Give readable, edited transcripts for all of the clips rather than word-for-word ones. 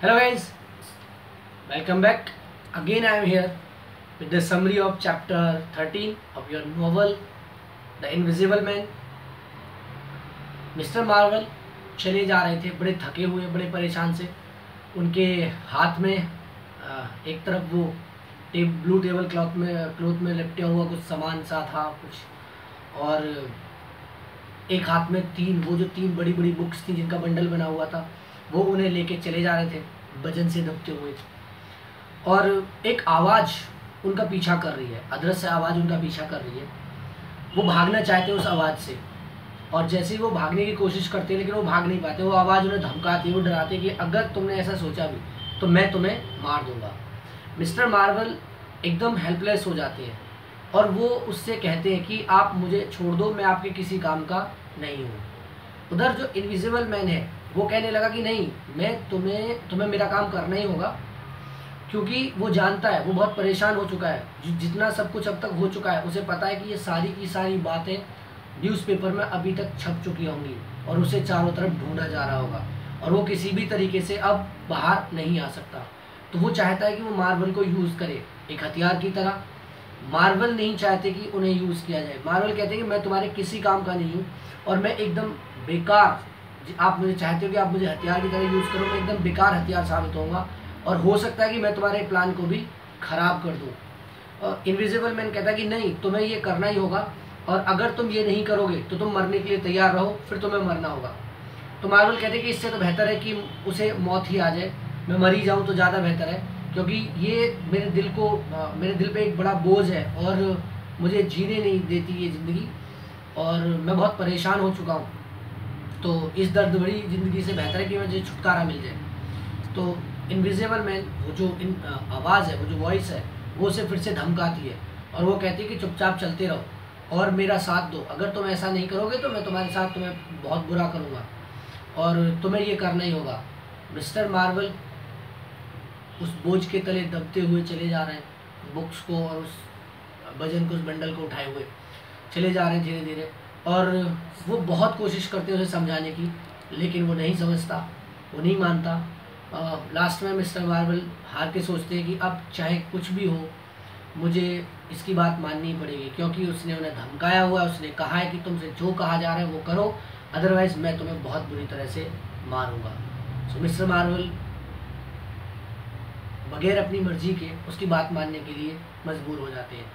Hello guys, welcome back. Again I am here with the summary of chapter 13 of your novel The Invisible Man. Mister Marvel चले जा रहे थे बड़े थके हुए, बड़े परेशान से। उनके हाथ में एक तरफ वो ब्लू टेबल क्लॉथ में लिपटा हुआ कुछ सामान सा था कुछ, और एक हाथ में तीन बड़ी बड़ी बुक्स थी जिनका बंडल बना हुआ था, वो उन्हें लेके चले जा रहे थे वजन से दबते हुए। और एक आवाज़ उनका पीछा कर रही है, अदृश्य आवाज़ उनका पीछा कर रही है। वो भागना चाहते उस आवाज़ से, और जैसे ही वो भागने की कोशिश करते हैं लेकिन वो भाग नहीं पाते। वो आवाज़ उन्हें धमकाती, वो डराती कि अगर तुमने ऐसा सोचा भी तो मैं तुम्हें मार दूंगा। मिस्टर मार्वल एकदम हेल्पलेस हो जाते हैं और वो उससे कहते हैं कि आप मुझे छोड़ दो, मैं आपके किसी काम का नहीं हूँ। उधर जो इनविजिबल मैन है वो कहने लगा कि नहीं, मैं तुम्हें मेरा काम करना ही होगा, क्योंकि वो जानता है, वो बहुत परेशान हो चुका है। जितना सब कुछ अब तक हो चुका है उसे पता है कि ये सारी की सारी बातें न्यूज़पेपर में अभी तक छप चुकी होंगी और उसे चारों तरफ ढूंढा जा रहा होगा और वो किसी भी तरीके से अब बाहर नहीं आ सकता। तो वो चाहता है कि वो मार्वल को यूज़ करे एक हथियार की तरह। मार्वल नहीं चाहते कि उन्हें यूज़ किया जाए। मार्वल कहते हैं कि मैं तुम्हारे किसी काम का नहीं हूँ और मैं एकदम बेकार, आप मुझे चाहते हो कि आप मुझे हथियार की तरह यूज़ करो, मैं एकदम बेकार हथियार साबित होऊंगा और हो सकता है कि मैं तुम्हारे प्लान को भी ख़राब कर दूँ। इनविजिबल मैन कहता है कि नहीं, तुम्हें ये करना ही होगा, और अगर तुम ये नहीं करोगे तो तुम मरने के लिए तैयार रहो, फिर तुम्हें मरना होगा। तो मार्वल कहते हैं कि इससे तो बेहतर है कि उसे मौत ही आ जाए, मैं मर ही जाऊँ तो ज़्यादा बेहतर है, क्योंकि ये मेरे दिल पे एक बड़ा बोझ है और मुझे जीने नहीं देती ये ज़िंदगी, और मैं बहुत परेशान हो चुका हूँ। तो इस दर्द भरी ज़िंदगी से बेहतर है कि मुझे छुटकारा मिल जाए। तो इनविजिबल मैन, वो जो आवाज़ है, वो जो वॉइस है, वो उसे फिर से धमकाती है और वो कहती है कि चुपचाप चलते रहो और मेरा साथ दो। अगर तुम ऐसा नहीं करोगे तो मैं तुम्हारे साथ तुम्हें बहुत बुरा करूँगा और तुम्हें ये करना ही होगा। मिस्टर मार्वल उस बोझ के तले दबते हुए चले जा रहे हैं, बुक्स को और उस वजन को, उस बंडल को उठाए हुए चले जा रहे हैं धीरे धीरे। और वो बहुत कोशिश करते हैं उसे समझाने की, लेकिन वो नहीं समझता, वो नहीं मानता। लास्ट में मिस्टर मार्वल हार के सोचते हैं कि अब चाहे कुछ भी हो मुझे इसकी बात माननी पड़ेगी, क्योंकि उसने उन्हें धमकाया हुआ है। उसने कहा है कि तुमसे जो कहा जा रहा है वो करो, अदरवाइज़ मैं तुम्हें बहुत बुरी तरह से मारूंगा। सो मिस्टर मार्वल बगैर अपनी मर्जी के उसकी बात मानने के लिए मजबूर हो जाते हैं।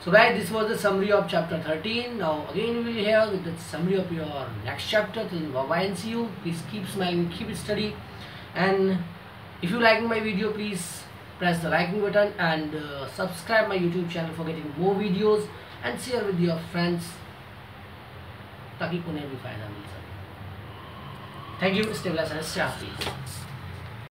So guys, this was the summary of chapter 13. Now again we will hear with the summary of your next chapter. Till bye and see you. Please keep smiling, keep study, and if you like my video, please press the liking button and subscribe my YouTube channel for getting more videos, and share with your friends ताकि उन्हें भी फायदा मिल सके। Thank you. Stay blessed and stay happy.